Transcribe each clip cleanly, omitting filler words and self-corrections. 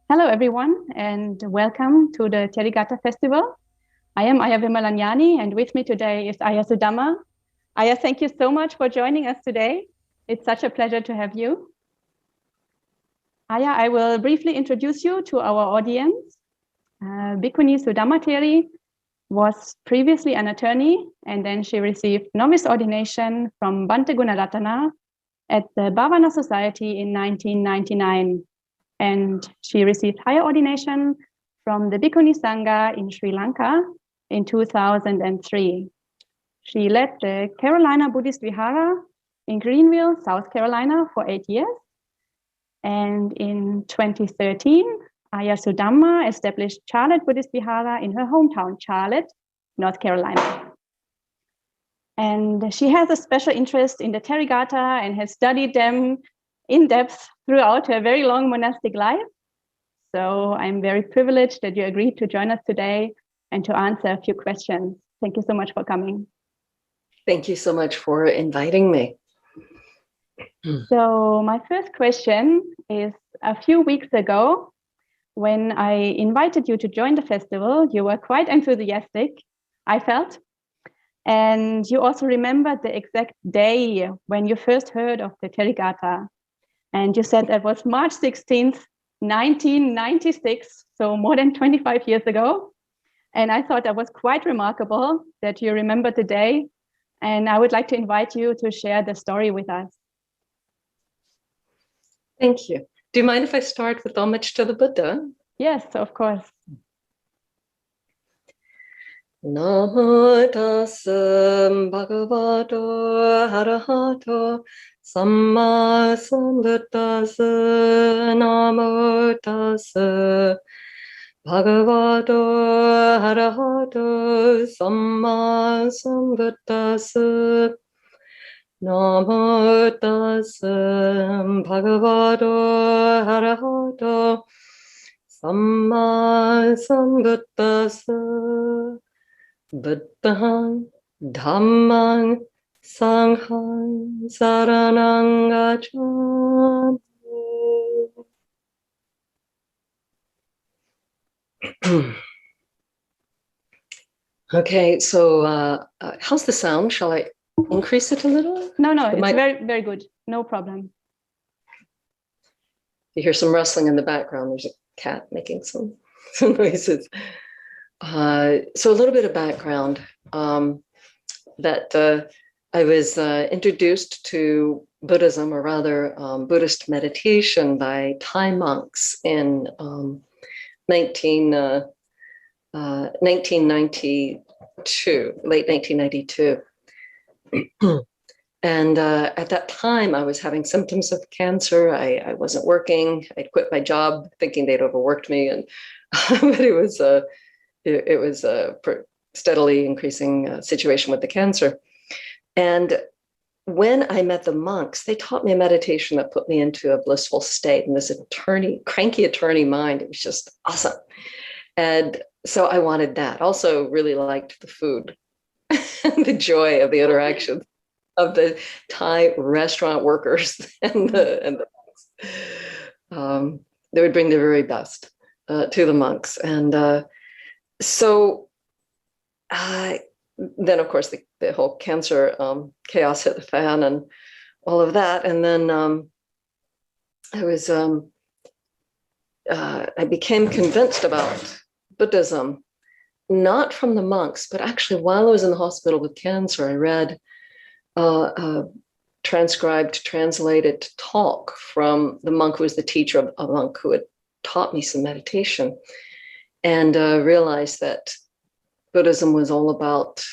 Hello, everyone, and welcome to the Therigatha Festival. I am Ayya Vimalanyani, and with me today is Ayya Sudhamma. Ayya, thank you so much for joining us today. It's such a pleasure to have you. Ayya, I will briefly introduce you to our audience. Bhikkhuni Sudhamma Theri was previously an attorney, and then she received novice ordination from Bhante Gunaratana at the Bhavana Society in 1999. And she received higher ordination from the Bhikkhuni Sangha in Sri Lanka in 2003. She led the Carolina Buddhist Vihara in Greenville, South Carolina for 8 years. And in 2013, Ayya Sudhamma established Charlotte Buddhist Vihara in her hometown, Charlotte, North Carolina. And she has a special interest in the Therigatha and has studied them in depth throughout her very long monastic life. So I'm very privileged that you agreed to join us today and to answer a few questions. Thank you so much for coming. Thank you so much for inviting me. So my first question is, a few weeks ago, when I invited you to join the festival, you were quite enthusiastic, I felt. And you also remembered the exact day when you first heard of the Therigatha. And you said that was March 16th, 1996, so more than 25 years ago. And I thought that was quite remarkable that you remembered the day. And I would like to invite you to share the story with us. Thank you. Do you mind if I start with homage to the Buddha? Yes, of course. Namo tassa bhagavato arahato samma sambuddhassa. Namo tassa bhagavato arahato samma sambuddhassa. Namo tassa bhagavato arahato samma sambuddhassa. Buddhang Dhammang Sanghang Saranang Gacchami. Okay, so how's the sound? Shall I increase it a little? No, it's very, very good. No problem. You hear some rustling in the background. There's a cat making some noises. So a little bit of background, that I was introduced to Buddhism, or rather Buddhist meditation, by Thai monks in 1992, late 1992. And at that time, I was having symptoms of cancer. I wasn't working. I'd quit my job thinking they'd overworked me, and but it was a steadily increasing situation with the cancer. And when I met the monks, they taught me a meditation that put me into a blissful state, and this cranky attorney mind. It was just awesome. And so I wanted that. Also really liked the food and the joy of the interaction of the Thai restaurant workers and the monks. They would bring the very best to the monks. And so then, of course, the whole cancer chaos hit the fan and all of that. And then I became convinced about Buddhism, not from the monks, but actually while I was in the hospital with cancer, I read transcribed, translated talk from the monk who was the teacher of a monk who had taught me some meditation, and realized that Buddhism was all about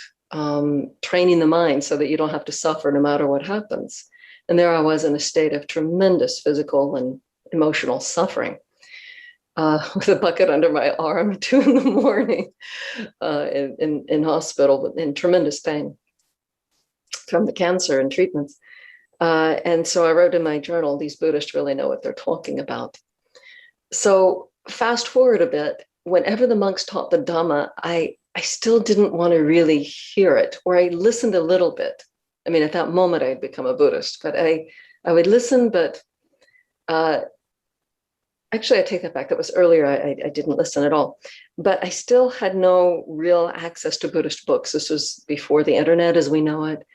training the mind so that you don't have to suffer no matter what happens. And there I was in a state of tremendous physical and emotional suffering, with a bucket under my arm at 2 a.m. in hospital, in tremendous pain from the cancer and treatments. And so I wrote in my journal, these Buddhists really know what they're talking about. So fast forward a bit, whenever the monks taught the Dhamma, I still didn't want to really hear it, or I listened a little bit. I mean, at that moment, I'd become a Buddhist, but I would listen, but actually, I take that back. That was earlier. I didn't listen at all. But I still had no real access to Buddhist books. This was before the internet as we know it.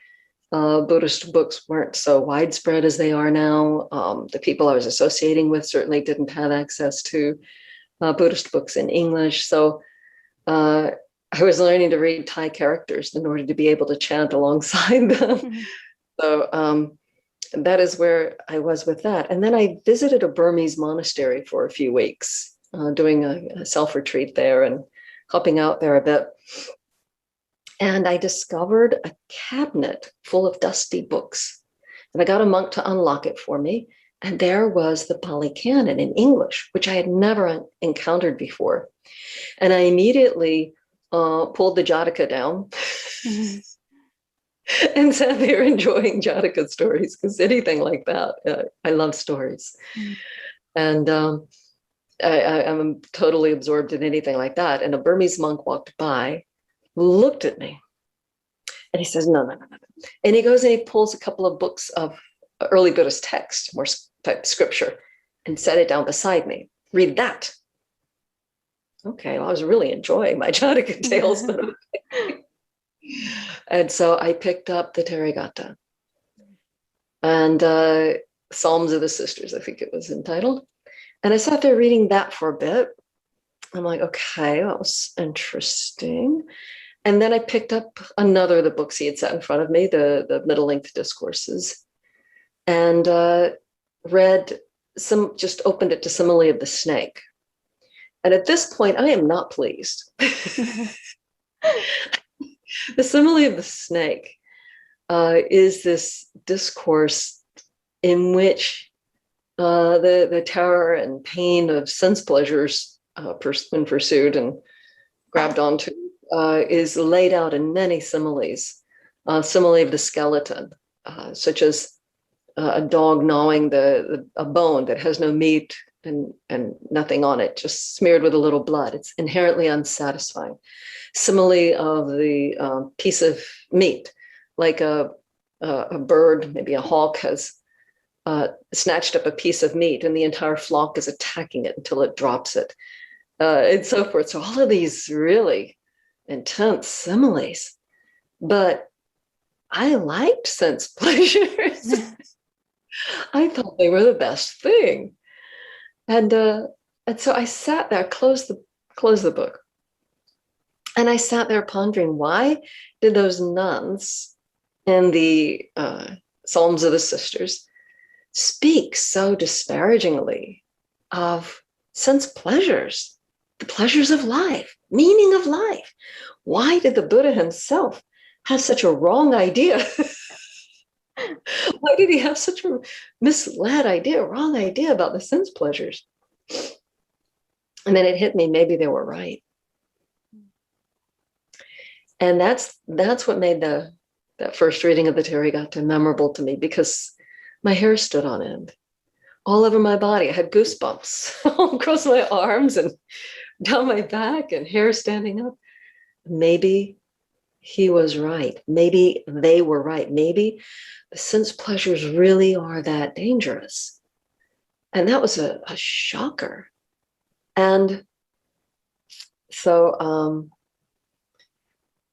Buddhist books weren't so widespread as they are now. The people I was associating with certainly didn't have access to Buddhist books in English. So I was learning to read Thai characters in order to be able to chant alongside them. Mm-hmm. So that is where I was with that. And then I visited a Burmese monastery for a few weeks, doing a self-retreat there and helping out there a bit. And I discovered a cabinet full of dusty books. And I got a monk to unlock it for me. And there was the Pali Canon in English, which I had never encountered before. And I immediately pulled the Jataka down. Mm-hmm. And sat there enjoying Jataka stories, because anything like that, I love stories. Mm. And I'm totally absorbed in anything like that. And a Burmese monk walked by, looked at me, and he says, no. And he goes and he pulls a couple of books of early Buddhist text, more type scripture, and set it down beside me. Read that. Okay, well, I was really enjoying my Jataka tales. But and so I picked up the Therigatha and Psalms of the Sisters, I think it was entitled. And I sat there reading that for a bit. I'm like, okay, that was interesting. And then I picked up another of the books he had set in front of me, the middle-length discourses, and read some, just opened it to Simile of the Snake. And at this point, I am not pleased. The Simile of the Snake is this discourse in which the terror and pain of sense pleasures when pursued and grabbed onto is laid out in many similes. Simile of the skeleton, such as a dog gnawing a bone that has no meat and nothing on it, just smeared with a little blood. It's inherently unsatisfying. Simile of the piece of meat, like a bird, maybe a hawk, has snatched up a piece of meat and the entire flock is attacking it until it drops it, and so forth. So all of these really intense similes, but I liked sense pleasures. I thought they were the best thing. And so I sat there, closed the book. And I sat there pondering, why did those nuns in the Psalms of the Sisters speak so disparagingly of sense pleasures, the pleasures of life, meaning of life? Why did the Buddha himself have such a wrong idea? Why did he have such a misled idea, wrong idea about the sense pleasures? And then it hit me, maybe they were right. And that's what made that first reading of the Therigatha memorable to me, because my hair stood on end all over my body. I had goosebumps all across my arms and down my back, and hair standing up. Maybe he was right. Maybe they were right. Maybe the sense pleasures really are that dangerous. And that was a shocker. And so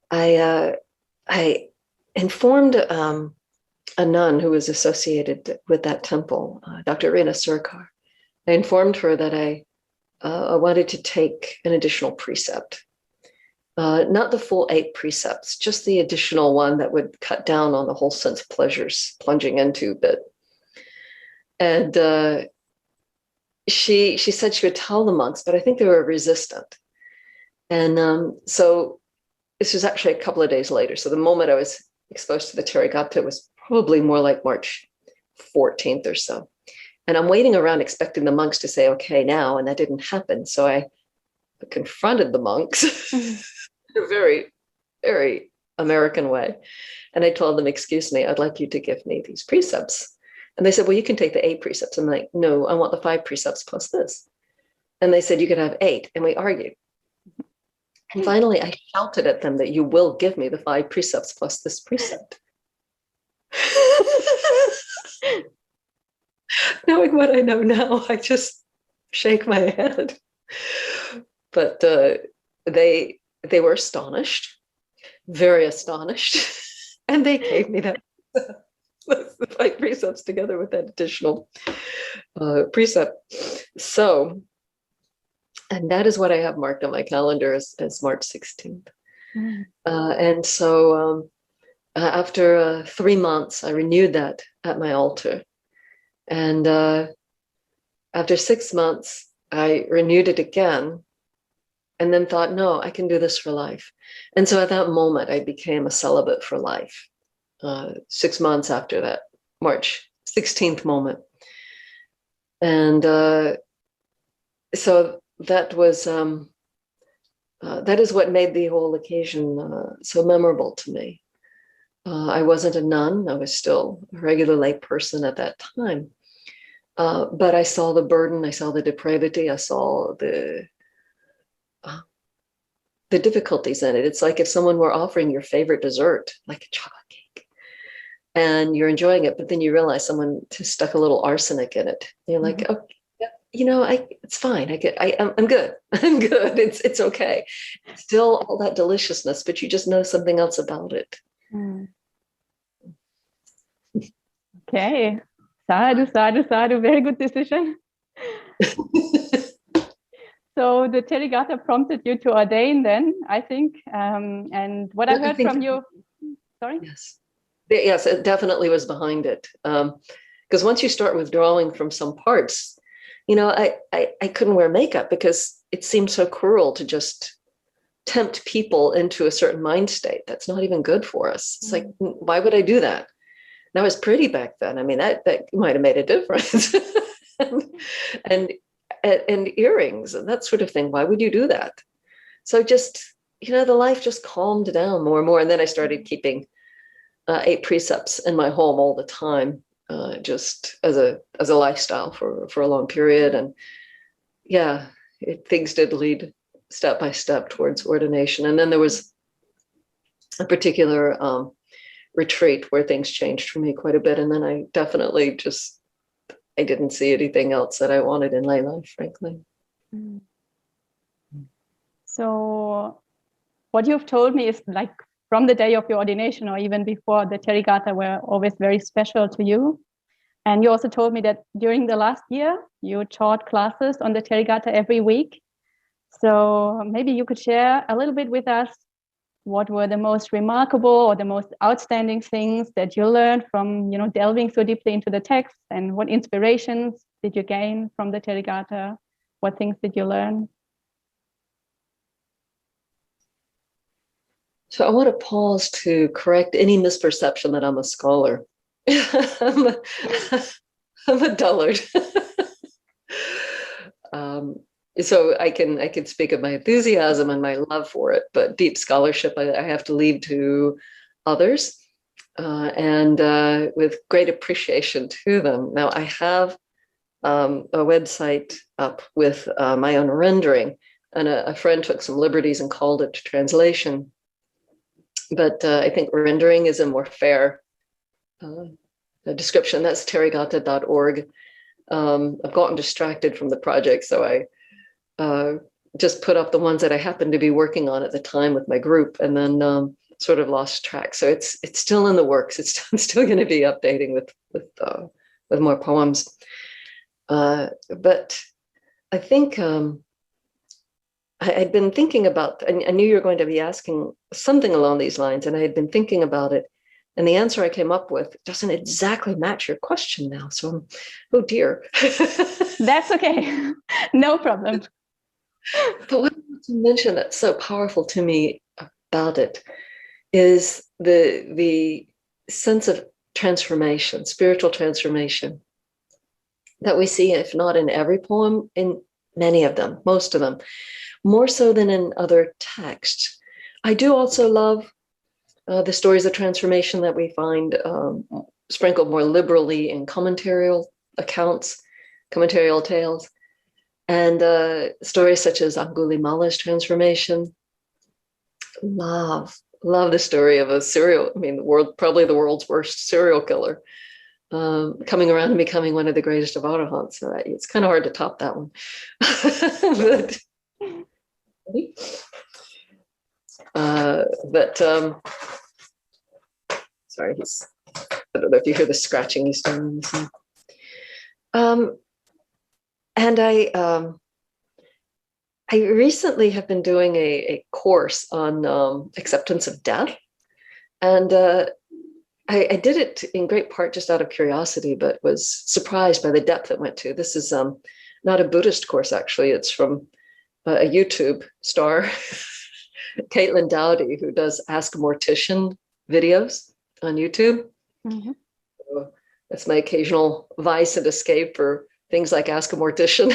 I informed a nun who was associated with that temple, Dr. Rina Surkar. I informed her that I wanted to take an additional precept, not the full 8 precepts, just the additional one that would cut down on the whole sense pleasures plunging into bit. And she said she would tell the monks, but I think they were resistant. And so this was actually a couple of days later. So the moment I was exposed to the Therigatha was probably more like March 14th or so. And I'm waiting around expecting the monks to say, okay, now, and that didn't happen. So I confronted the monks in a very, very American way. And I told them, excuse me, I'd like you to give me these precepts. And they said, well, you can take the 8 precepts. I'm like, no, I want the 5 precepts plus this. And they said, you could have 8. And we argued. And finally, I shouted at them that you will give me the 5 precepts plus this precept. Knowing what I know now, I just shake my head. But they were astonished, very astonished, and they gave me that the 5 precepts together with that additional precept. So, and that is what I have marked on my calendar as March 16th. And so after 3 months, I renewed that at my altar. And after 6 months, I renewed it again, and then thought, no, I can do this for life. And so at that moment, I became a celibate for life. 6 months after that March 16th moment. And so that was, that is what made the whole occasion so memorable to me. I wasn't a nun. I was still a regular lay person at that time. But I saw the burden, I saw the depravity, I saw the difficulties in it. It's like if someone were offering your favorite dessert, like a chocolate cake, and you're enjoying it, but then you realize someone just stuck a little arsenic in it. You're like, okay, it's fine. I'm good. I'm good. It's okay. It's still all that deliciousness, but you just know something else about it. Okay. Sadhu, sadhu, sadhu. Very good decision. So the Therigatha prompted you to ordain then, I think. And what I heard from you, sorry? Yes, it definitely was behind it. Because once you start withdrawing from some parts, I couldn't wear makeup because it seemed so cruel to just tempt people into a certain mind state. That's not even good for us. It's like, why would I do that? And I was pretty back then. I mean, that might have made a difference. and earrings and that sort of thing. Why would you do that? So just, the life just calmed down more and more. And then I started keeping 8 precepts in my home all the time, just as a lifestyle for a long period. And yeah, things did lead step by step towards ordination. And then there was a particular retreat where things changed for me quite a bit. And then I definitely I didn't see anything else that I wanted in lay life, frankly. So what you've told me is like from the day of your ordination or even before, the Therigatha were always very special to you. And you also told me that during the last year, you taught classes on the Therigatha every week. So maybe you could share a little bit with us what were the most remarkable or the most outstanding things that you learned from, delving so deeply into the text, and what inspirations did you gain from the Therigatha? What things did you learn? So I want to pause to correct any misperception that I'm a scholar. I'm a dullard. So I can speak of my enthusiasm and my love for it, but deep scholarship I have to leave to others, and with great appreciation to them. Now I have a website up with my own rendering, and a friend took some liberties and called it translation. But I think rendering is a more fair description. That's therigatha.org. I've gotten distracted from the project, so I just put up the ones that I happened to be working on at the time with my group, and then sort of lost track. So it's still in the works. I'm still going to be updating with more poems. But I think I'd been thinking about, I knew you were going to be asking something along these lines, and I had been thinking about it. And the answer I came up with doesn't exactly match your question now. So oh dear. That's okay. No problem. But what I want to mention that's so powerful to me about it is the sense of transformation, spiritual transformation that we see, if not in every poem, in many of them, most of them, more so than in other texts. I do also love the stories of transformation that we find sprinkled more liberally in commentarial accounts, commentarial tales, and stories such as Angulimala's transformation. Love the story of probably the world's worst serial killer, coming around and becoming one of the greatest of arahants. So it's kind of hard to top that one. Sorry, I don't know if you hear the scratching he's doing. And I recently have been doing a course on acceptance of death. And I did it in great part just out of curiosity, but was surprised by the depth it went to. This is not a Buddhist course, actually. It's from a YouTube star, Caitlin Dowdy, who does Ask a Mortician videos on YouTube. Mm-hmm. So that's my occasional vice and escape for things like Ask a Mortician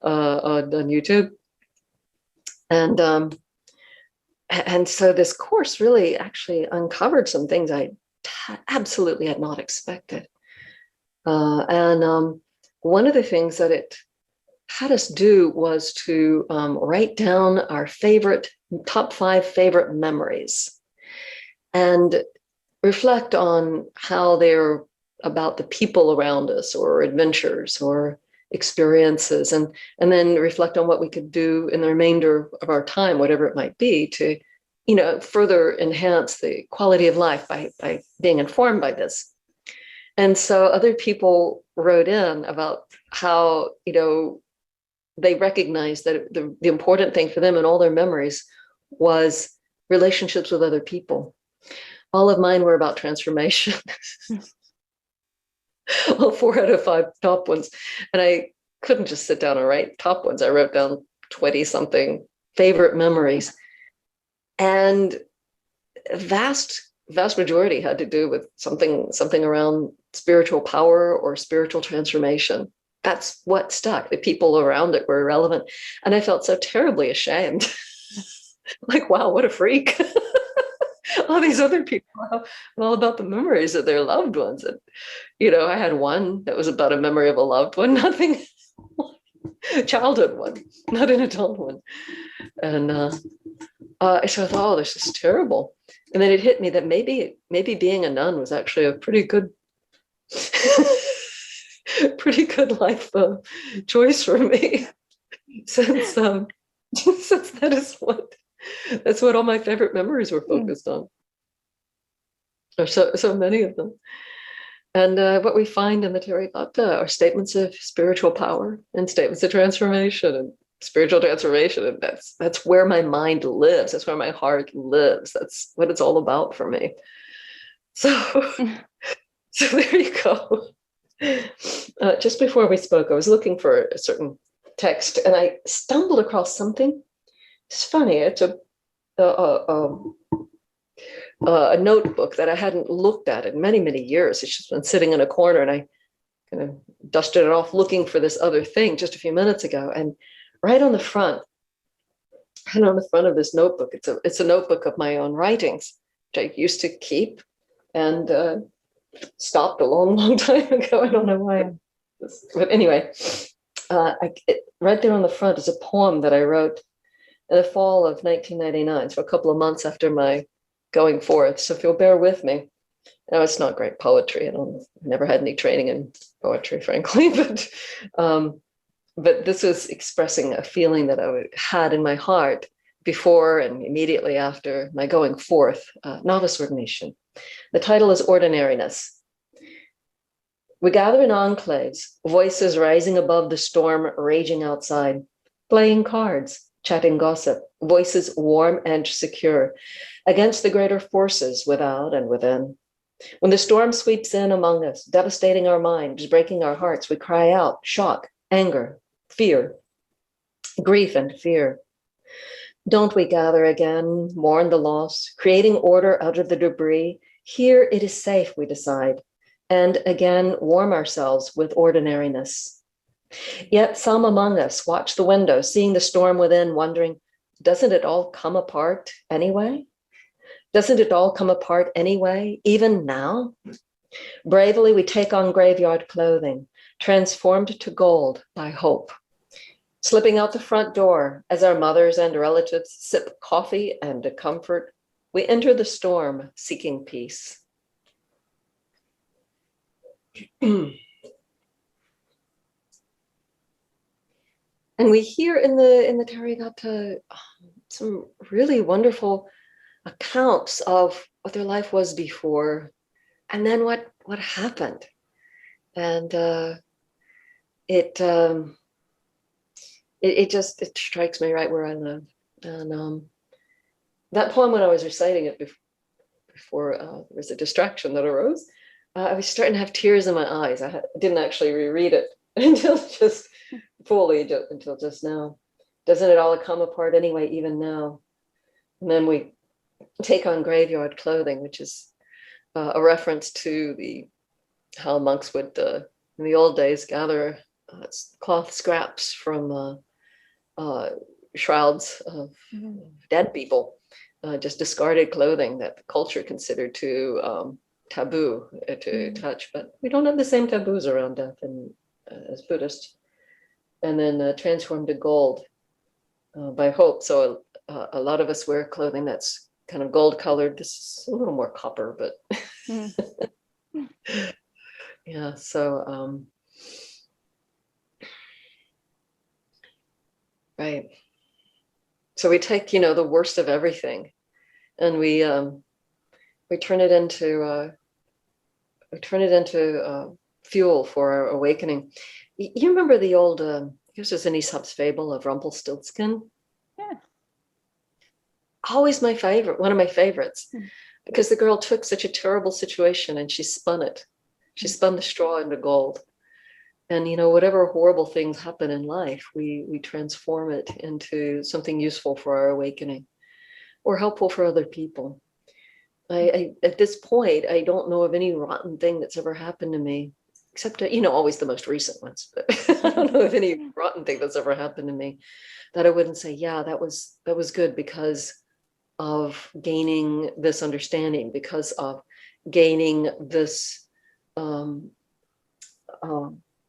on YouTube. And so this course really actually uncovered some things I absolutely had not expected. And one of the things that it had us do was to write down our top 5 favorite memories and reflect on how they're about the people around us or adventures or experiences, and then reflect on what we could do in the remainder of our time, whatever it might be, to further enhance the quality of life by being informed by this. And so other people wrote in about how they recognized that the important thing for them in all their memories was relationships with other people. All of mine were about transformation. Well, 4 out of 5 top ones. And I couldn't just sit down and write top ones. I wrote down 20 something favorite memories. And vast majority had to do with something around spiritual power or spiritual transformation. That's what stuck. The people around it were irrelevant. And I felt so terribly ashamed. Like, wow, what a freak. All these other people have all about the memories of their loved ones. And, I had one that was about a memory of a loved one, nothing, childhood one, not an adult one. And so I thought, oh, this is terrible. And then it hit me that maybe being a nun was actually a pretty good life choice for me, since that's what all my favorite memories were focused on. Or so many of them. And what we find in the Therigatha are statements of spiritual power and statements of transformation and spiritual transformation. And that's where my mind lives. That's where my heart lives. That's what it's all about for me. So there you go. Just before we spoke, I was looking for a certain text and I stumbled across something. It's funny. It's a notebook that I hadn't looked at in many, many years. It's just been sitting in a corner, and I kind of dusted it off looking for this other thing just a few minutes ago. And right on the front of this notebook, it's a notebook of my own writings, which I used to keep and stopped a long, long time ago. I don't know why. But anyway, right there on the front is a poem that I wrote in the fall of 1999, so a couple of months after my going forth. So if you'll bear with me. Now, it's not great poetry. I never had any training in poetry, frankly, but this was expressing a feeling that I had in my heart before and immediately after my going forth, novice ordination. The title is Ordinariness. We gather in enclaves, voices rising above the storm raging outside, playing cards, chatting gossip, voices warm and secure, against the greater forces without and within. When the storm sweeps in among us, devastating our minds, breaking our hearts, we cry out, shock, anger, fear, grief and fear. Don't we gather again, mourn the loss, creating order out of the debris? Here it is safe, we decide, and again warm ourselves with ordinariness. Yet some among us watch the window, seeing the storm within, wondering, doesn't it all come apart anyway? Doesn't it all come apart anyway, even now? Bravely, we take on graveyard clothing, transformed to gold by hope. Slipping out the front door as our mothers and relatives sip coffee and comfort, we enter the storm seeking peace. And we hear in the Therigatha some really wonderful accounts of what their life was before, and then what happened. And it strikes me right where I live. And that poem, when I was reciting it before there was a distraction that arose, I was starting to have tears in my eyes. I didn't actually reread it until just until just now. Doesn't it all come apart anyway, even now? And then we take on graveyard clothing, which is a reference to how monks would, in the old days, gather cloth scraps from shrouds of dead people, just discarded clothing that the culture considered too taboo to touch. But we don't have the same taboos around death as Buddhists. And then transformed to gold by hope. So a lot of us wear clothing that's kind of gold colored. This is a little more copper, but yeah. So right. So we take, the worst of everything, and we turn it into fuel for our awakening. You remember the old, this was an Aesop's fable of Rumpelstiltskin? Yeah. Always my favorite, one of my favorites, because the girl took such a terrible situation and she spun it. She spun the straw into gold. And, whatever horrible things happen in life, we transform it into something useful for our awakening or helpful for other people. At this point, I don't know of any rotten thing that's ever happened to me, except, always the most recent ones. But I don't know of any rotten thing that's ever happened to me that I wouldn't say, yeah, that was good because of gaining this understanding, because of gaining this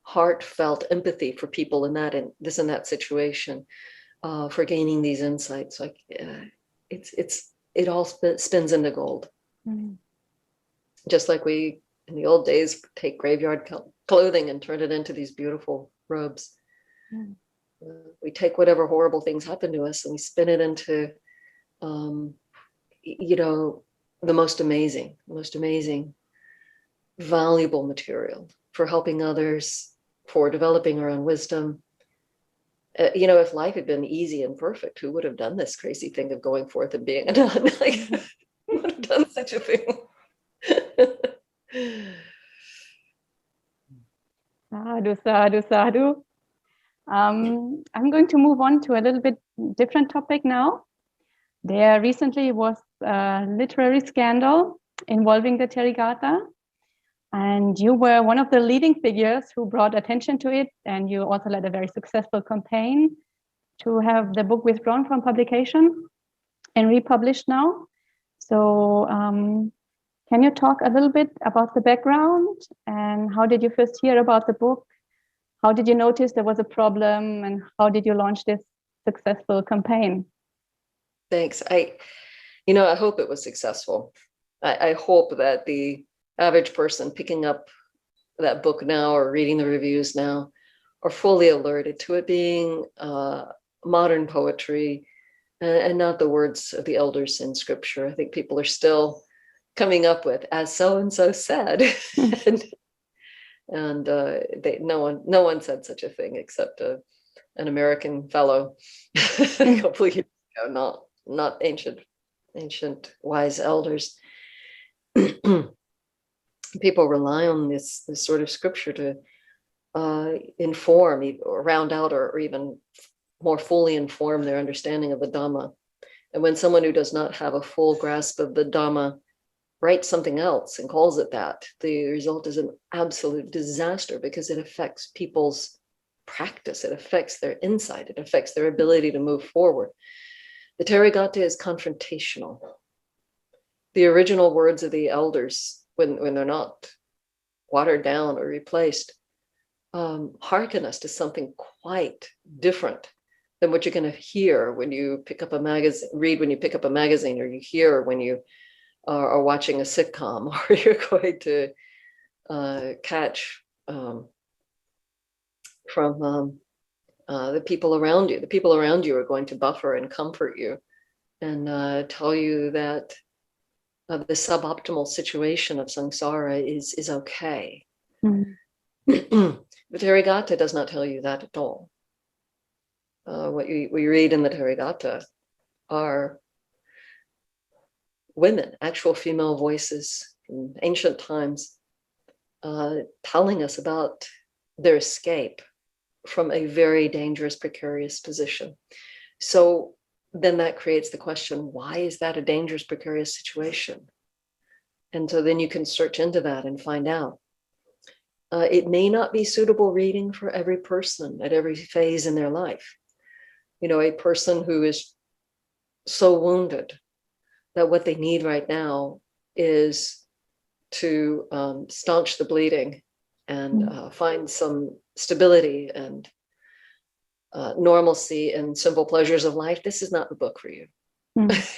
heartfelt empathy for people in that and this and that situation, for gaining these insights. Like it all spins into gold. Just like we in the old days take graveyard clothing and turn it into these beautiful robes. We take whatever horrible things happen to us and we spin it into the most amazing valuable material for helping others, for developing our own wisdom. If life had been easy and perfect, who would have done this crazy thing of going forth and being a nun? Like, who would have done such a thing? Sadhu, sadhu, sadhu. I'm going to move on to a little bit different topic now. There recently was a literary scandal involving the Therigatha, and you were one of the leading figures who brought attention to it, and you also led a very successful campaign to have the book withdrawn from publication and republished now. So can you talk a little bit about the background and how did you first hear about the book? How did you notice there was a problem, and how did you launch this successful campaign? Thanks. I hope it was successful. I hope that the average person picking up that book now or reading the reviews now are fully alerted to it being modern poetry and not the words of the elders in scripture. I think people are still coming up with, as so-and-so said. and no one said such a thing except an American fellow a couple of years ago, not ancient wise elders. People rely on this sort of scripture to inform or round out or even more fully inform their understanding of the Dhamma. And when someone who does not have a full grasp of the Dhamma writes something else and calls it that, the result is an absolute disaster because it affects people's practice, it affects their insight, it affects their ability to move forward. The Therigatha is confrontational. The original words of the elders, when they're not watered down or replaced, hearken us to something quite different than what you're going to hear when you pick up a magazine, read when you pick up a magazine, or you hear when you are watching a sitcom, or you're going to catch from the people around you. The people around you are going to buffer and comfort you and tell you that the suboptimal situation of samsara is okay. Mm. The Therigatha does not tell you that at all. What we read in the Therigatha are women, actual female voices from ancient times, telling us about their escape from a very dangerous, precarious position. So then that creates the question, why is that a dangerous, precarious situation? And so then you can search into that and find out. It may not be suitable reading for every person at every phase in their life. You know, a person who is so wounded that what they need right now is to staunch the bleeding and find some stability and normalcy and simple pleasures of life. This is not the book for you,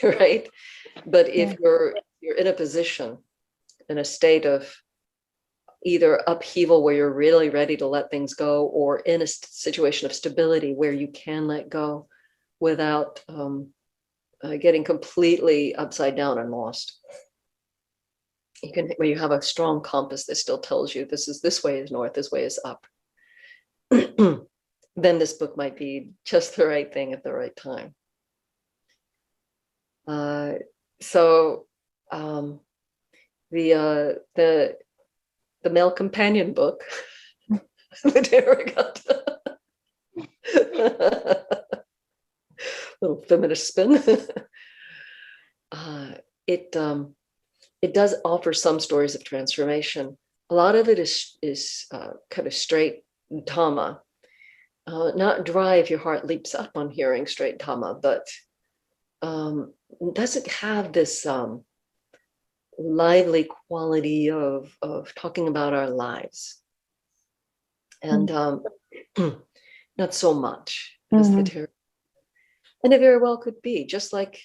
right? But if you're in a position, in a state of either upheaval where you're really ready to let things go, or in a situation of stability where you can let go without getting completely upside down and lost. You can, where you have a strong compass that still tells you this way is north, this way is up. Then this book might be just the right thing at the right time. The male companion book, the Therigatha, little feminist spin. It does offer some stories of transformation. A lot of it is kind of straight Dhamma, not dry if your heart leaps up on hearing straight Dhamma, but doesn't have this lively quality of talking about our lives, and not so much as the Therigatha. And it very well could be, just like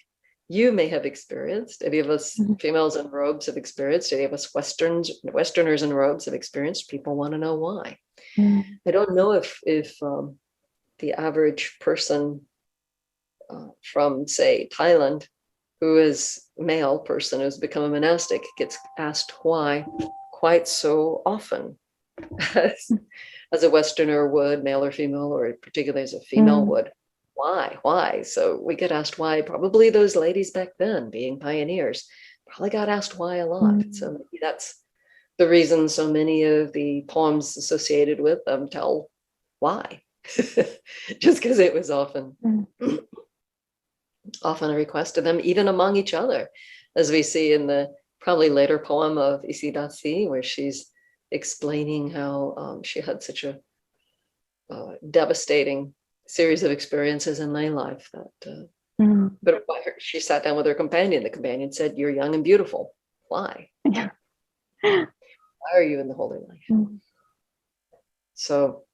you may have experienced, any of us females in robes have experienced, any of us Westerners in robes have experienced. People want to know why. I don't know if the average person from, say, Thailand, who is a male person who's become a monastic, gets asked why quite so often as a Westerner would, male or female, or particularly as a female would. Why? So we get asked why. Probably those ladies back then, being pioneers, probably got asked why a lot. So maybe that's the reason so many of the poems associated with them tell why. Just because it was often a request of them, even among each other, as we see in the probably later poem of Isidasi, where she's explaining how she had such a devastating series of experiences in lay life that but she sat down with her companion. The companion said, "You're young and beautiful. Why? Why are you in the holy life?" So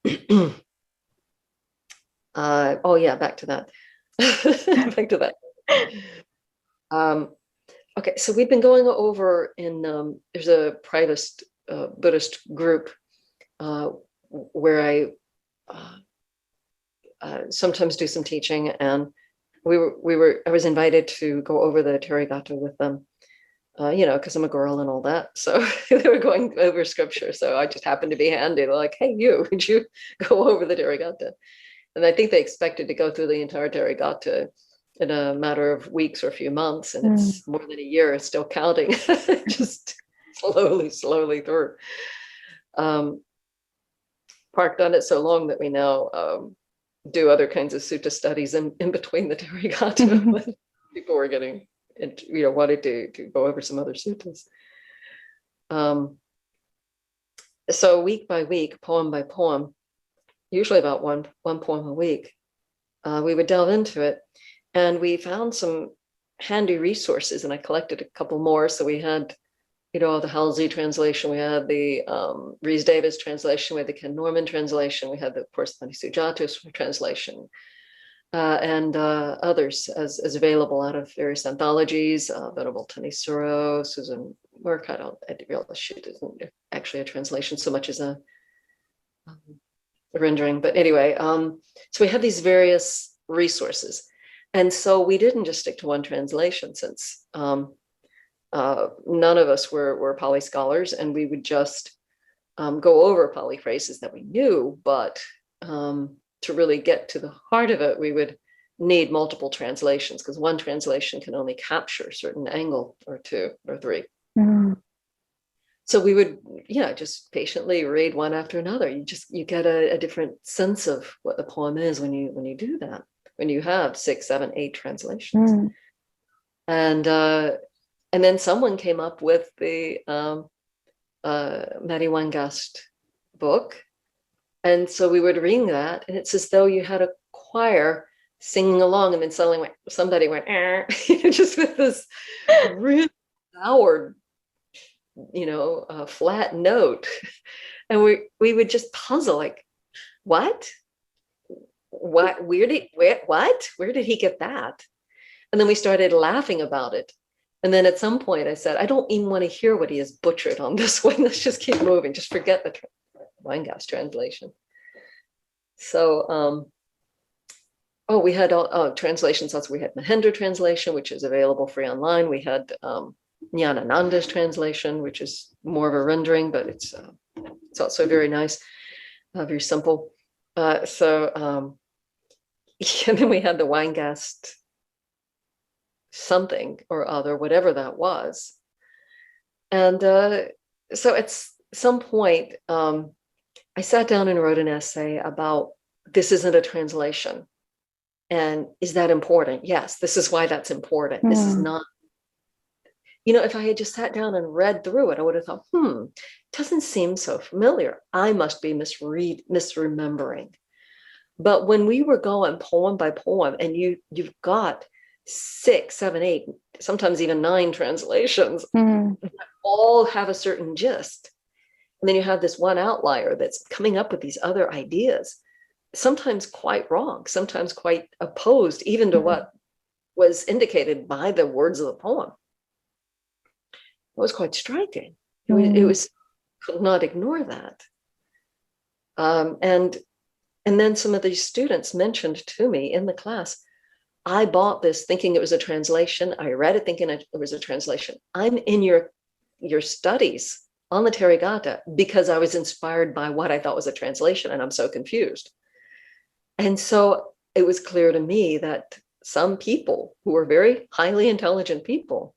back to that. Back to that. Okay, so we've been going over in there's a private Buddhist group where I sometimes do some teaching, and I was invited to go over the Therigatha with them, because I'm a girl and all that. So they were going over scripture. So I just happened to be handy. They're like, "Hey, would you go over the Therigatha?" And I think they expected to go through the entire Therigatha in a matter of weeks or a few months, and it's more than a year. It's still counting, just slowly through. Parked on it so long that we now do other kinds of sutta studies in between the Therigatha. People were getting, wanted to go over some other suttas. So week by week, poem by poem, usually about one poem a week, we would delve into it, and we found some handy resources, and I collected a couple more. So we had, the Halsey translation, we had the Rhys Davis translation, we had the Ken Norman translation, we had the, of course, the Sujatos translation, and others as available out of various anthologies, Venerable Tanisuro, Susan work. I realize it isn't actually a translation so much as a rendering. But anyway, so we had these various resources. And so we didn't just stick to one translation, since none of us were Pali scholars, and we would just go over Pali phrases that we knew, but to really get to the heart of it, we would need multiple translations, because one translation can only capture a certain angle or two or three. Mm. So we would, just patiently read one after another. You get a different sense of what the poem is when you do that, when you have 6, 7, 8 translations. Mm. And then someone came up with the Mary Wangast book. And so we would read that, and it's as though you had a choir singing along, and then suddenly somebody went, just with this really sour, flat note. And we would just puzzle, like, what, where did he get that? And then we started laughing about it. And then at some point I said, I don't even want to hear what he has butchered on this one. Let's just keep moving. Just forget the Weingast translation. So, we had translations. Also, we had Mahendra translation, which is available free online. We had Jnanananda's translation, which is more of a rendering, but it's also very nice, very simple. And then we had the Weingast something or other, whatever that was. And so at some point, I sat down and wrote an essay about, this isn't a translation. And is that important? Yes, this is why that's important. This is not, if I had just sat down and read through it, I would have thought, it doesn't seem so familiar. I must be misremembering. But when we were going poem by poem, and you've got 6, 7, 8, sometimes even 9 translations, that all have a certain gist. And then you have this one outlier that's coming up with these other ideas, sometimes quite wrong, sometimes quite opposed even to what was indicated by the words of the poem. It was quite striking. It was could not ignore that. And then some of these students mentioned to me in the class, I bought this thinking it was a translation. I read it thinking it was a translation. I'm in your studies on the Therigatha because I was inspired by what I thought was a translation, and I'm so confused. And so it was clear to me that some people who were very highly intelligent people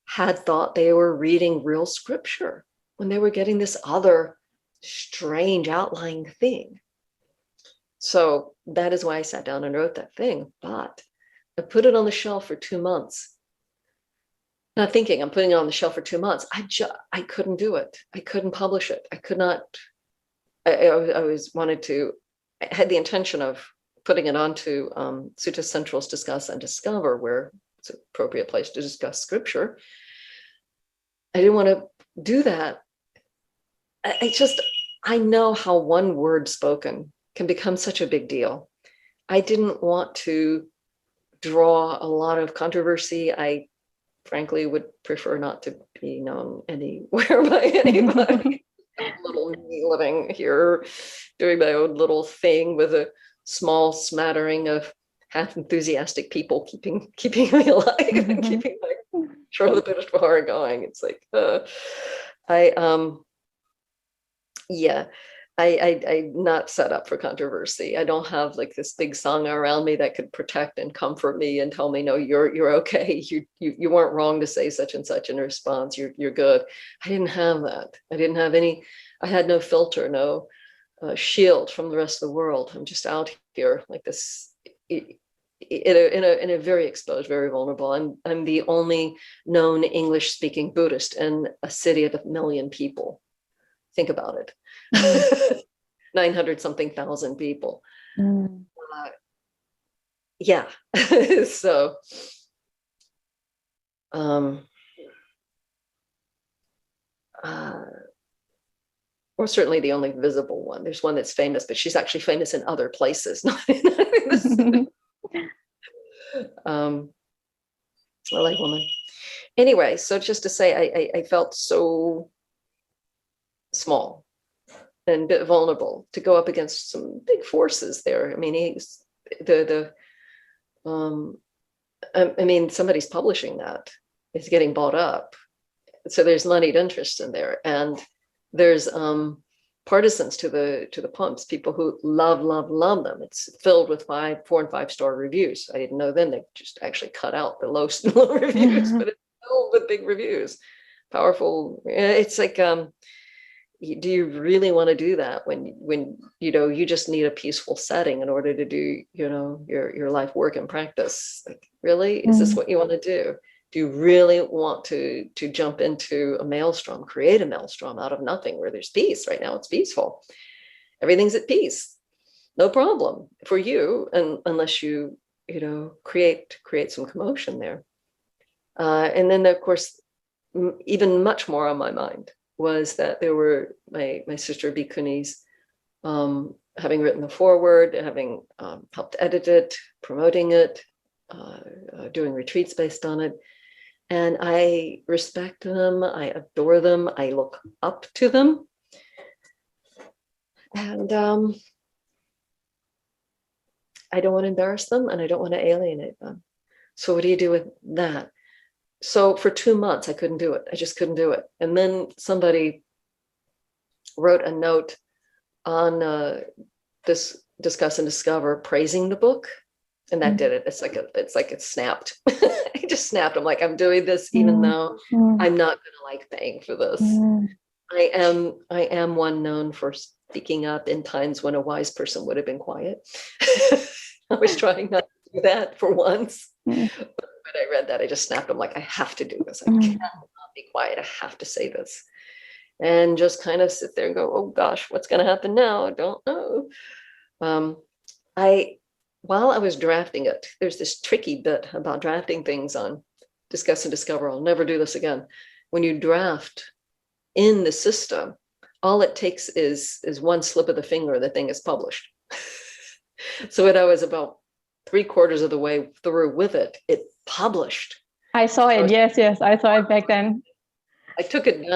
had thought they were reading real scripture when they were getting this other strange outlying thing. So that is why I sat down and wrote that thing. But I put it on the shelf for 2 months. Not thinking I'm putting it on the shelf for 2 months. I couldn't do it. I couldn't publish it. I could not. I had the intention of putting it onto Sutta Central's Discuss and Discover, where it's an appropriate place to discuss scripture. I didn't want to do that. I know how one word spoken can become such a big deal. I didn't want to draw a lot of controversy. I frankly would prefer not to be known anywhere by anybody. Little me living here, doing my own little thing with a small smattering of half enthusiastic people keeping me alive and keeping my Srila Buddhist Vihara going. It's like I'm not set up for controversy. I don't have like this big sangha around me that could protect and comfort me and tell me, no, you're okay. You weren't wrong to say such and such in response. You're good. I didn't have that. I had no filter, no shield from the rest of the world. I'm just out here like this in a very exposed, very vulnerable. I'm the only known English speaking Buddhist in a city of 1 million people. Think about it. 900 something thousand people. So or certainly the only visible one. There's one that's famous, but she's actually famous in other places, not in this. A lay woman. anyway, so just to say, I felt so small and a bit vulnerable to go up against some big forces there. I mean, he's I mean, somebody's publishing that. It's getting bought up. So there's moneyed interest in there. And there's partisans to the poems, people who love them. It's filled with 4 and 5 star reviews. I didn't know then they just actually cut out the low reviews, but it's filled with big reviews. Powerful. It's like, do you really want to do that when you just need a peaceful setting in order to do your life work and practice? Like, really, is this what you want to do? Do you really want to jump into a maelstrom, create a maelstrom out of nothing where there's peace? Right now it's peaceful, everything's at peace, no problem for you, and unless you create some commotion there. And then of course, even much more on my mind was that there were my sister bhikkhunis, having written the foreword, having helped edit it, promoting it, doing retreats based on it. And I respect them, I adore them, I look up to them. And I don't want to embarrass them, and I don't want to alienate them. So what do you do with that? So for 2 months, I couldn't do it. I just couldn't do it. And then somebody wrote a note on this Discuss and Discover, praising the book. And that did it. It's like it snapped. It just snapped. I'm like, I'm doing this even though I'm not going to like paying for this. I am one known for speaking up in times when a wise person would have been quiet. I was trying not to do that for once. But when I read that, I just snapped. I'm like, I have to do this. I cannot be quiet. I have to say this. And just kind of sit there and go, oh gosh, what's going to happen now? I don't know. While I was drafting it, there's this tricky bit about drafting things on Discuss and Discover. I'll never do this again. When you draft in the system, all it takes is one slip of the finger, the thing is published. So when I was about 3/4 of the way through with it, it published. I saw it. Yes, I saw it back then. I took it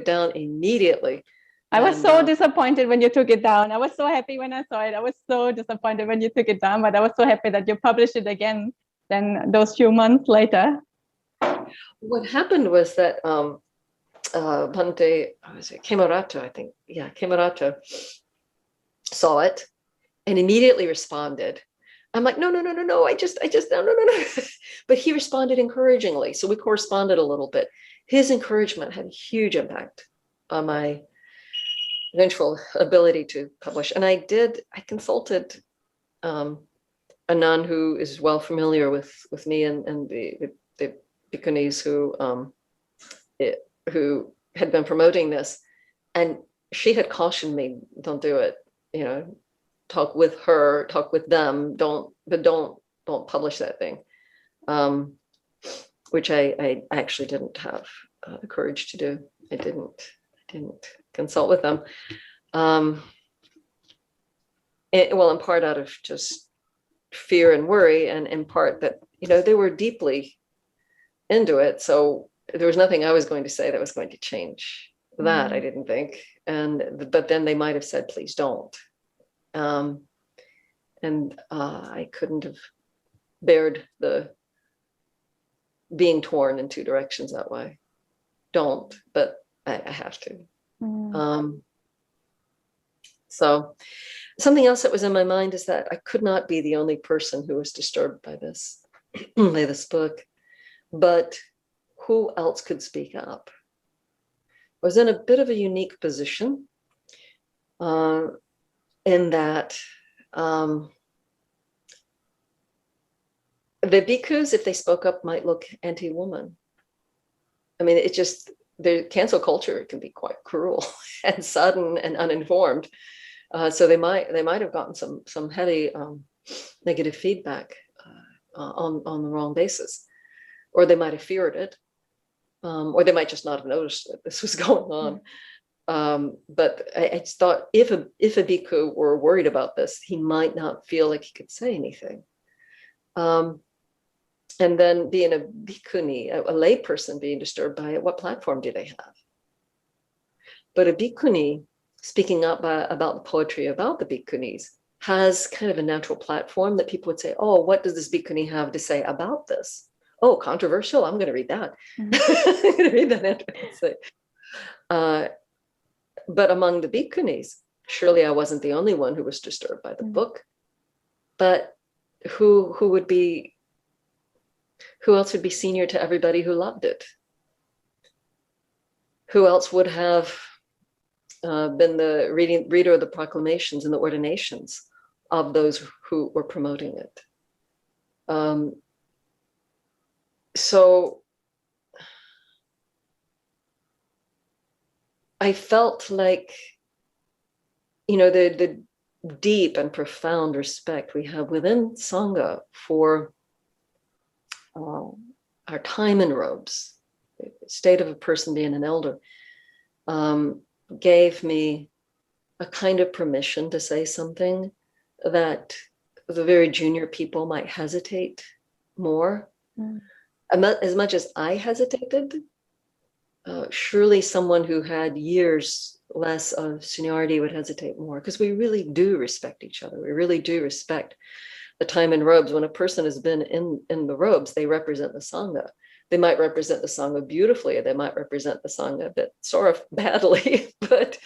down immediately. I was so disappointed when you took it down. I was so happy when I saw it. I was so disappointed when you took it down, but I was so happy that you published it again then those few months later. What happened was that Bhante, Kemarata, I think. Yeah, Kemarata saw it and immediately responded. I'm like, no, I just, no. But he responded encouragingly. So we corresponded a little bit. His encouragement had a huge impact on my eventual ability to publish. And I consulted a nun who is well familiar with me and the bhikkhunis who had been promoting this. And she had cautioned me, don't do it, talk with her, talk with them, don't publish that thing. Which I actually didn't have the courage to do. I didn't consult with them. In part out of just fear and worry, and in part that, they were deeply into it. So there was nothing I was going to say that was going to change that, I didn't think. But then they might have said, please don't. I couldn't have bared the being torn in 2 directions that way. Don't, but I have to. So something else that was in my mind is that I could not be the only person who was disturbed by this, by this book, but who else could speak up? I was in a bit of a unique position in that the bhikkhus, if they spoke up, might look anti-woman. I mean, it just, the cancel culture can be quite cruel and sudden and uninformed. So they might have gotten some heavy negative feedback on the wrong basis, or they might have feared it, or they might just not have noticed that this was going on. But I just thought if a bhikkhu were worried about this, he might not feel like he could say anything. And then being a bhikkhuni, a lay person being disturbed by it, what platform do they have? But a bhikkhuni speaking up about the poetry about the bhikkhunis has kind of a natural platform that people would say, oh, what does this bhikkhuni have to say about this? Oh, controversial, I'm going to read that. I'm going to read that. But among the bhikkhunis, surely I wasn't the only one who was disturbed by the book, but who else would be senior to everybody who loved it? Who else would have been the reader of the proclamations and the ordinations of those who were promoting it? So I felt like, the deep and profound respect we have within Sangha for our time in robes, the state of a person being an elder, gave me a kind of permission to say something that the very junior people might hesitate more. As much as I hesitated, surely someone who had years less of seniority would hesitate more, because we really do respect each other. We really do respect the time in robes. When a person has been in the robes, they represent the Sangha. They might represent the Sangha beautifully, or they might represent the Sangha a bit sort of badly, but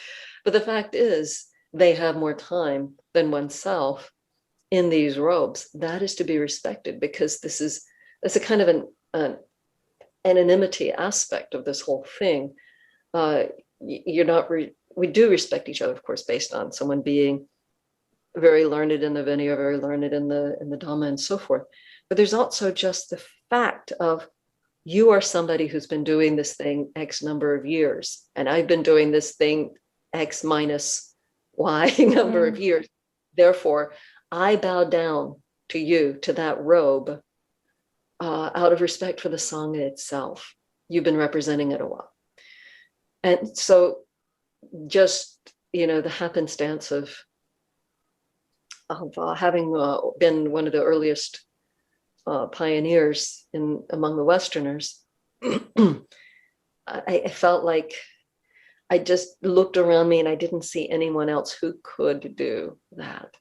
the fact is they have more time than oneself in these robes. That is to be respected, because that's a kind of an anonymity aspect of this whole thing. We do respect each other, of course, based on someone being very learned in the Vinaya, very learned in the Dhamma, and so forth. But there's also just the fact of, you are somebody who's been doing this thing X number of years, and I've been doing this thing X minus Y number of years. Therefore, I bow down to you, to that robe, out of respect for the Sangha itself. You've been representing it a while. And so just, the happenstance of having been one of the earliest pioneers among the Westerners, I felt like I just looked around me and I didn't see anyone else who could do that.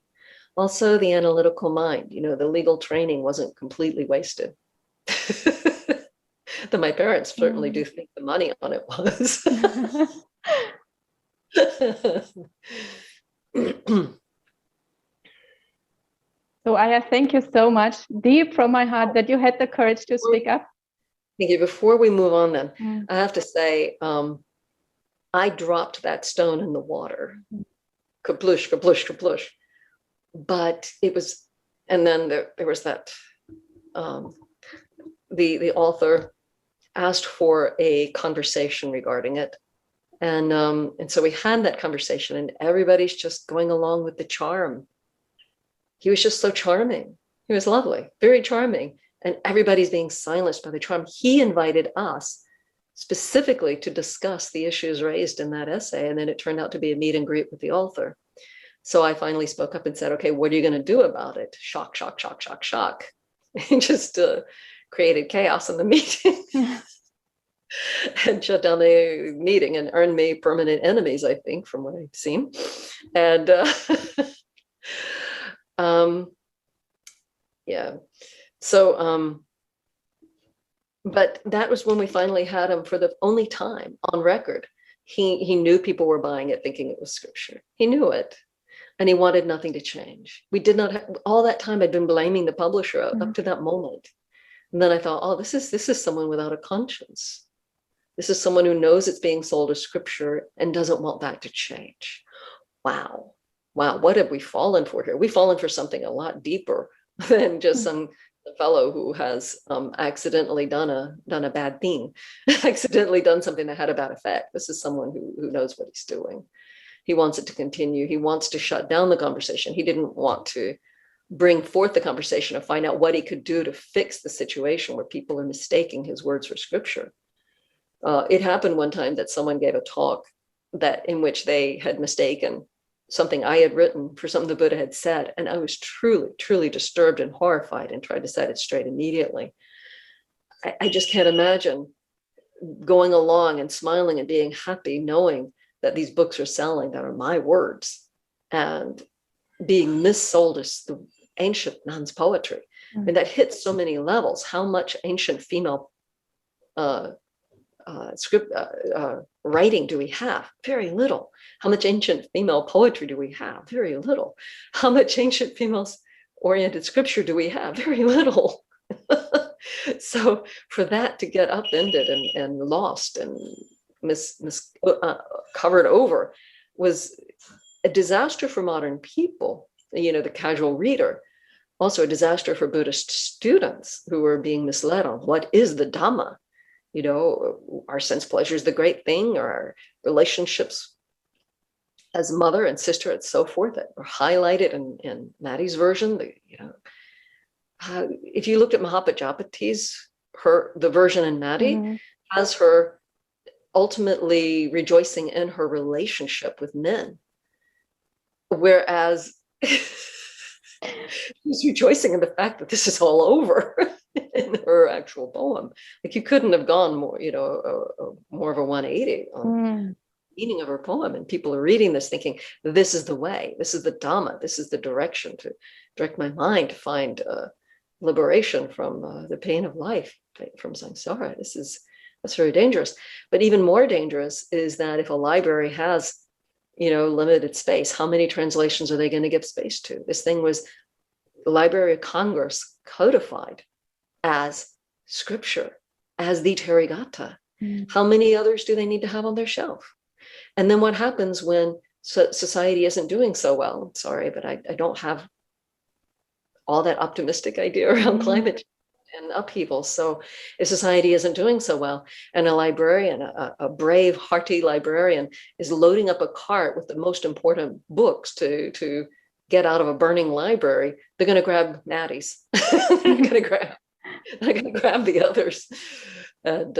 Also, the analytical mind, the legal training wasn't completely wasted. Though my parents certainly do think the money on it was. So Ayya, thank you so much, deep from my heart, that you had the courage to speak up. Thank you. Before we move on then, I have to say, I dropped that stone in the water. Kaplush, kaplush, kaplush. But it was, and then there was that, the author asked for a conversation regarding it. And so we had that conversation, and everybody's just going along with the charm. He was just so charming. He was lovely, very charming. And everybody's being silenced by the charm. He invited us specifically to discuss the issues raised in that essay. And then it turned out to be a meet and greet with the author. So I finally spoke up and said, okay, what are you going to do about it? Shock, shock, shock, shock, shock. And just created chaos in the meeting. And shut down the meeting and earned me permanent enemies, I think, from what I've seen. And yeah. So, but that was when we finally had him for the only time on record. He knew people were buying it thinking it was scripture. He knew it. And he wanted nothing to change. We did not have, all that time I'd been blaming the publisher up to that moment. And then I thought, oh, this is someone without a conscience. This is someone who knows it's being sold as scripture and doesn't want that to change. Wow. Wow, what have we fallen for here? We've fallen for something a lot deeper than just some fellow who has accidentally done a bad thing, accidentally done something that had a bad effect. This is someone who knows what he's doing. He wants it to continue. He wants to shut down the conversation. He didn't want to bring forth the conversation and find out what he could do to fix the situation where people are mistaking his words for scripture. It happened one time that someone gave a talk in which they had mistaken something I had written for something the Buddha had said. And I was truly, truly disturbed and horrified and tried to set it straight immediately. I just can't imagine going along and smiling and being happy knowing that these books are selling, that are my words, and being missold as the ancient nuns' poetry. And that hits so many levels. How much ancient female writing do we have? Very little. How much ancient female poetry do we have? Very little. How much ancient female-oriented scripture do we have? Very little. So for that to get upended and lost and covered over was a disaster for modern people, the casual reader. Also a disaster for Buddhist students who were being misled on what is the Dhamma. Our sense pleasure is the great thing, or our relationships as mother and sister and so forth that were highlighted in Maddie's version. If you looked at Mahapajapati's, the version in Maddie has her ultimately rejoicing in her relationship with men, whereas she's rejoicing in the fact that this is all over in her actual poem. Like, you couldn't have gone more, more of a 180 on the meaning of her poem. And people are reading this thinking, this is the way, this is the Dhamma, this is the direction to direct my mind to find liberation from the pain of life, from samsara. That's very dangerous. But even more dangerous is that if a library has limited space, how many translations are they going to give space to? This thing was the Library of Congress codified as scripture, as the Therigatha. How many others do they need to have on their shelf? And then what happens when society isn't doing so well? I'm sorry, but I don't have all that optimistic idea around climate change and upheaval. So if society isn't doing so well, and a librarian, a brave, hearty librarian, is loading up a cart with the most important books to get out of a burning library, they're going to grab Maddie's. they're going to grab the others and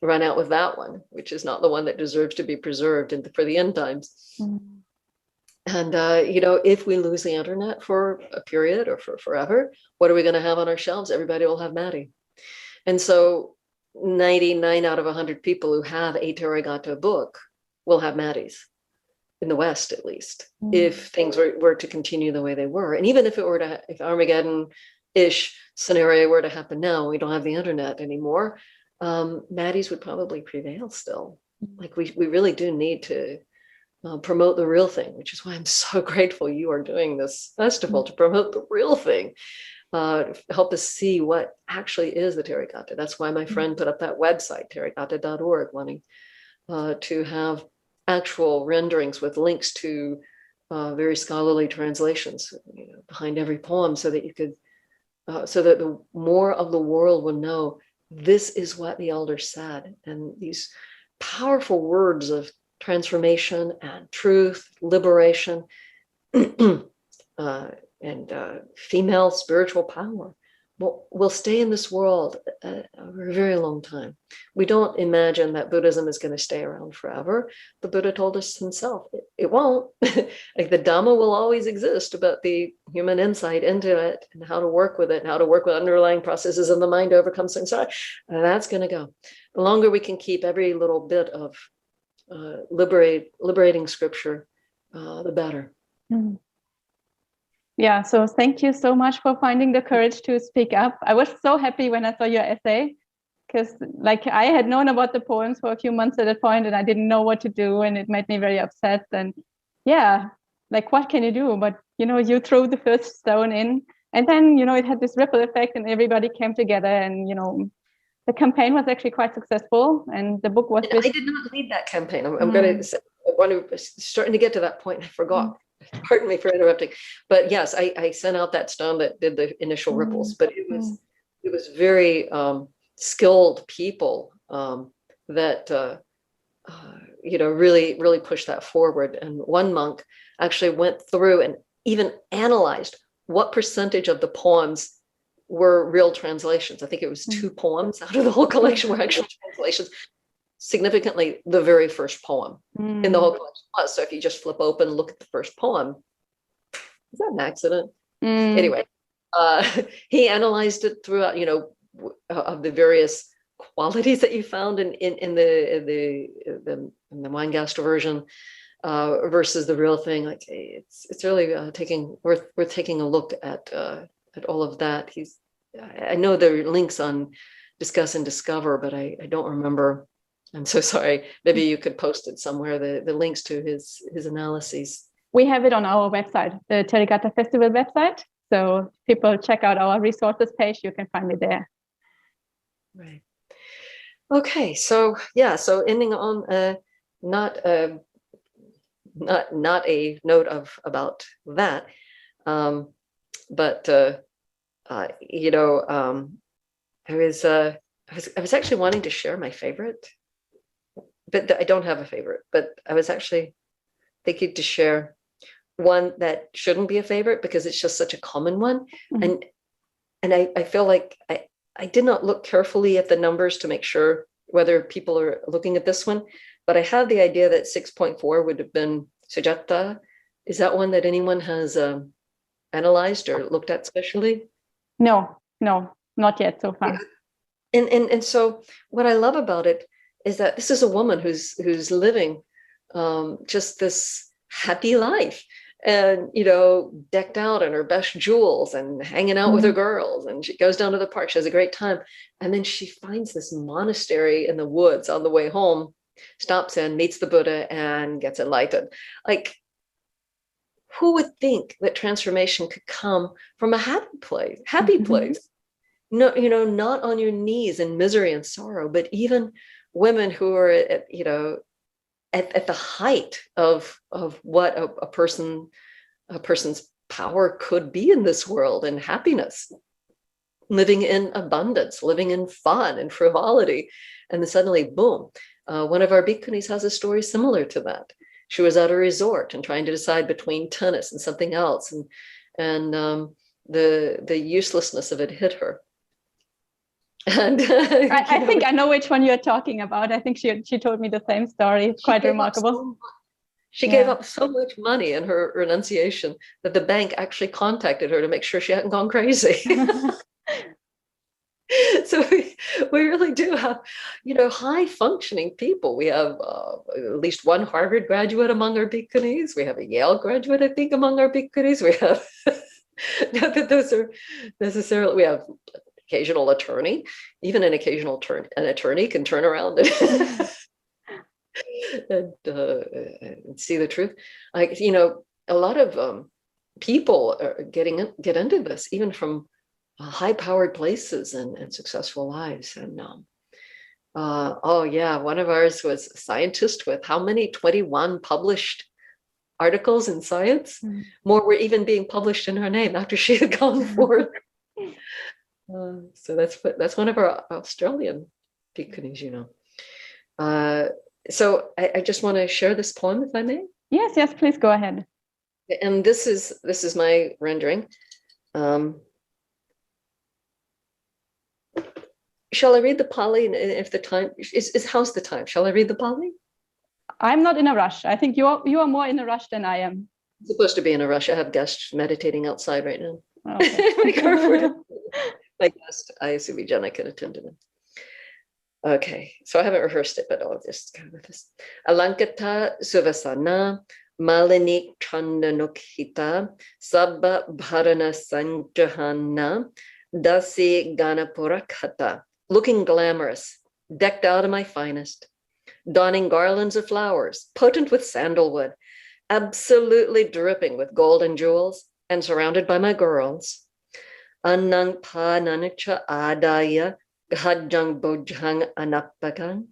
run out with that one, which is not the one that deserves to be preserved for the end times. And, if we lose the internet for a period or for forever, what are we going to have on our shelves? Everybody will have Maddie. And so 99 out of 100 people who have a Therigatha book will have Maddie's, in the West, at least, if things were to continue the way they were. And even if Armageddon-ish scenario were to happen now, we don't have the internet anymore, Maddie's would probably prevail still. Like, we really do need to promote the real thing, which is why I'm so grateful you are doing this festival to promote the real thing, help us see what actually is the Therigatha. That's why my friend put up that website, therigatha.org, wanting to have actual renderings with links to very scholarly translations behind every poem, so that you could, so that the more of the world will know this is what the elders said, and these powerful words of transformation and truth, liberation, and female spiritual power will stay in this world a very long time. We don't imagine that Buddhism is going to stay around forever. The Buddha told us himself, it won't. Like, the Dhamma will always exist, but the human insight into it and how to work with it and how to work with underlying processes in the mind to overcome samsara, that's going to go. The longer we can keep every little bit of liberating scripture, the better. Yeah, so thank you so much for finding the courage to speak up. I was so happy when I saw your essay, because I had known about the poems for a few months at that point, and I didn't know what to do, and it made me very upset. And what can you do? But you threw the first stone in, and then it had this ripple effect, and everybody came together, and the campaign was actually quite successful, and the book was. I did not lead that campaign. I'm going to say, starting to get to that point. I forgot. Pardon me for interrupting, but yes, I sent out that stone that did the initial ripples. But it was very skilled people that really pushed that forward. And one monk actually went through and even analyzed what percentage of the poems were real translations. I think it was 2 poems out of the whole collection were actual translations. Significantly, the very first poem in the whole collection was. So if you just flip open and look at the first poem, is that an accident? Anyway, he analyzed it throughout, of the various qualities that you found in the Weingast version versus the real thing. Like it's really worth taking a look at all of that. I know there are links on Discuss and Discover, but I don't remember. I'm so sorry. Maybe you could post it somewhere, the links to his analyses. We have it on our website, the Therigatha Festival website. So people check out our resources page, you can find it there. Right. Okay, so yeah, so ending on not a note about that, but you know, I was actually wanting to share my favorite, but I don't have a favorite. But I was actually thinking to share one that shouldn't be a favorite because it's just such a common one, and I feel like I did not look carefully at the numbers to make sure whether people are looking at this one, but I have the idea that 6.4 would have been Sujata. Is that one that anyone has analyzed or looked at specially? No, not yet so far. Yeah. And so what I love about it is that this is a woman who's living just this happy life, and you know, decked out in her best jewels and hanging out with her girls, and she goes down to the park, she has a great time, and then she finds this monastery in the woods on the way home, stops in, meets the Buddha, and gets enlightened. Like, who would think that transformation could come from a happy place? No, you know, not on your knees in misery and sorrow, but even women who are at, you know, at the height of what a person's power could be in this world, and happiness, living in abundance, living in fun and frivolity. And then suddenly, boom, one of our bhikkhunis has a story similar to that. She was at a resort and trying to decide between tennis and something else, and the uselessness of it hit her. And I think I know which one you're talking about. I think she told me the same story. It's quite remarkable. She gave up so much money in her renunciation that the bank actually contacted her to make sure she hadn't gone crazy. So we really do have, you know, high functioning people. We have at least one Harvard graduate among our bhikkhunis. We have a Yale graduate, I think, among our bhikkhunis. We have, not that those are necessarily, we have occasional attorney, even an attorney can turn around and see the truth. Like, you know, a lot of people are get into this, even from high-powered places and successful lives. And oh yeah, one of ours was a scientist with how many? 21 published articles in Science. More were even being published in her name after she had gone forth. So that's one of our Australian bhikkhunis, you know. So I just want to share this poem, if I may. Yes, please go ahead. And this is my rendering. Shall I read the Pali? And if the time is, how's the time? Shall I read the Pali? I'm not in a rush. I think you are more in a rush than I am. I'm supposed to be in a rush. I have guests meditating outside right now. Okay. My guest, Ayya Vijana, can attend to them. Okay, so I haven't rehearsed it, but I'll just go with this. Alankata Suvasana, Malini Chandanukhita, Sabba Bharana Sanjahana, Dasi Ganapura Kata, looking glamorous, decked out in my finest, donning garlands of flowers, potent with sandalwood, absolutely dripping with gold and jewels, and surrounded by my girls. Anang pa nanacha adaya ghajang bojang anapakan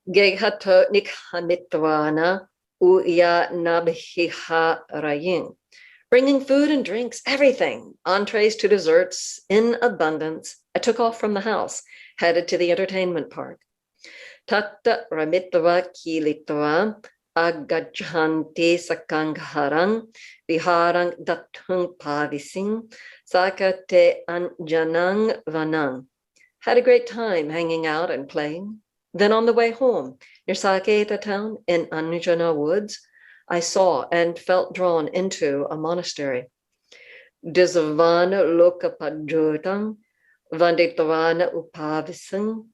gehato nikhanitwana uya nabhiha rayin, bringing food and drinks, everything, entrees to desserts, in abundance. I took off from the house, headed to the entertainment park. Tatta ramitva kilitva agajhanti sakangharang viharang datung pavising sakate anjanang vanang. Had a great time hanging out and playing. Then on the way home, near Saketa town in Anjana woods, I saw and felt drawn into a monastery. Disavana lokapadjotang Vanditavana upavisang,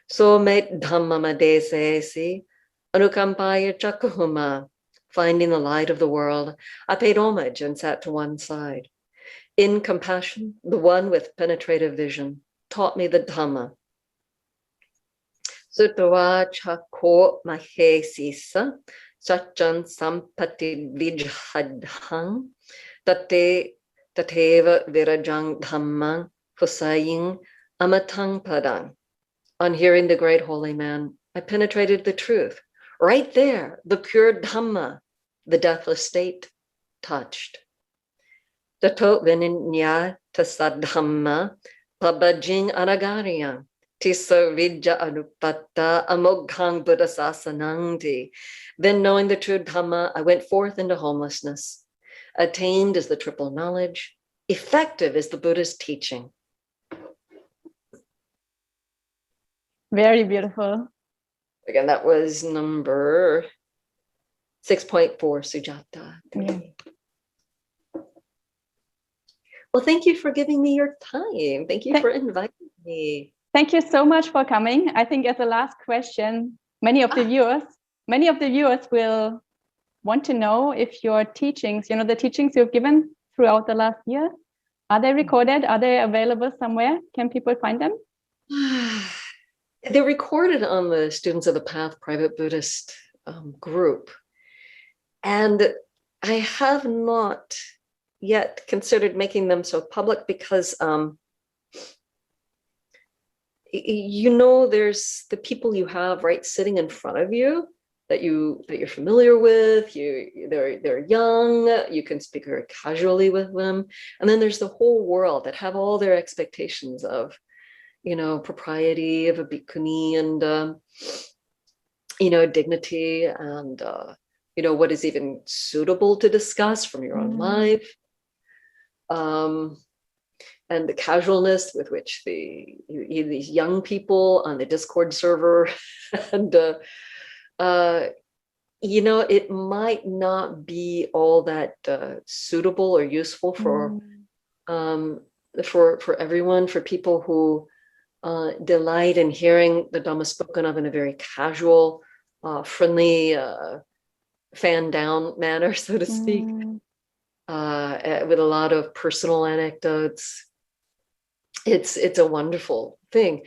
so met Dhammamadesesi, Anukampaya Chakahuma, finding the light of the world. I paid homage and sat to one side. In compassion, the one with penetrative vision taught me the Dhamma. Sutawa Chako Mahesisa, Sachan Sampati Vijhadhang, Tate Tateva Virajang Dhammang, Husaying Amatang Padang. On hearing the great holy man, I penetrated the truth. Right there, the pure Dhamma, the deathless state, touched. Tato Vininya Tasadhamma, Pabajing Anagaryam, Tisa Vidya Anupatta, Amoghang Buddhasasanangti. Then, knowing the true Dhamma, I went forth into homelessness. Attained is the triple knowledge, effective is the Buddha's teaching. Very beautiful. Again, that was number 6.4, Sujata. Yeah. Well, thank you for giving me your time. Thank you for inviting me. Thank you so much for coming. I think as a last question, many of the viewers will want to know if your teachings, the teachings you've given throughout the last year, are they recorded? Are they available somewhere? Can people find them? They're recorded on the Students of the Path private Buddhist group. And I have not yet considered making them so public because, there's the people you have right sitting in front of you that you're familiar with. They're young. You can speak very casually with them, and then there's the whole world that have all their expectations of, propriety of a bhikkhuni and dignity and what is even suitable to discuss from your own life. And the casualness with which these young people on the Discord server, and it might not be all that suitable or useful for everyone, for people who delight in hearing the Dhamma spoken of in a very casual, friendly, fan down manner, so to speak, with a lot of personal anecdotes. It's a wonderful thing.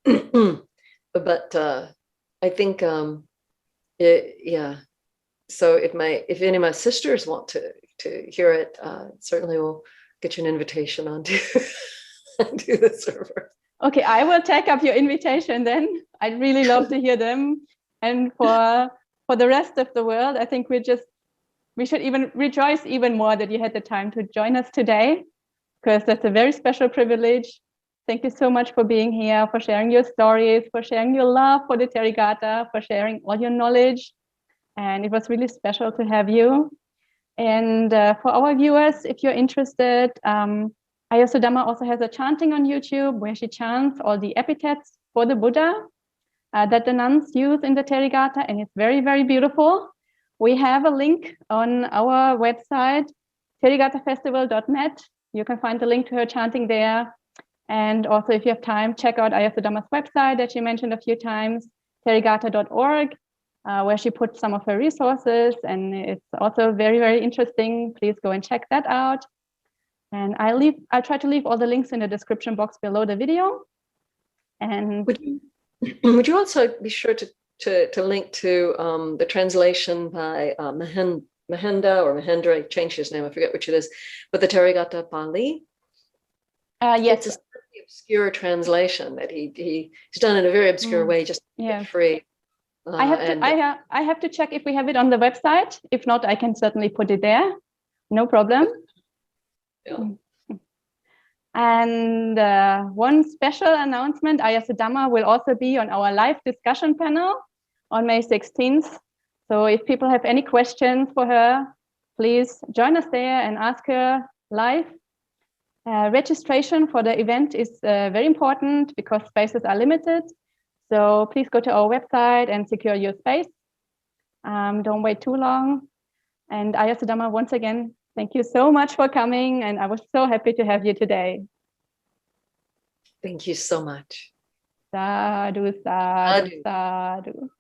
But I think so if any of my sisters want to hear it, certainly we'll get you an invitation onto the server. Okay, I will take up your invitation then. I'd really love to hear them. And for the rest of the world, I think we should even rejoice even more that you had the time to join us today, because that's a very special privilege. Thank you so much for being here, for sharing your stories, for sharing your love for the Therigatha, for sharing all your knowledge. And it was really special to have you. And for our viewers, if you're interested, Ayya Sudhamma also has a chanting on YouTube where she chants all the epithets for the Buddha that the nuns use in the Therigatha, and it's very, very beautiful. We have a link on our website, therigathafestival.net. You can find the link to her chanting there. And also, if you have time, check out Ayya Sudhamma's website that she mentioned a few times, therigatha.org, where she put some of her resources. And it's also very, very interesting. Please go and check that out. And I'll try to leave all the links in the description box below the video. And would you also be sure to link to the translation by Mahendra or Mahendra? I changed his name, I forget which it is, but the Therigatha Pali. Yes, it's a obscure translation that he's done in a very obscure way, just free. I have to check if we have it on the website. If not, I can certainly put it there. No problem. Yeah. And one special announcement, Ayya Sudhamma will also be on our live discussion panel on May 16th. So if people have any questions for her, please join us there and ask her live. Registration for the event is very important because spaces are limited. So please go to our website and secure your space. Don't wait too long. And Ayya Sudhamma, once again, thank you so much for coming. And I was so happy to have you today. Thank you so much. Sadhu, sadhu, sadhu.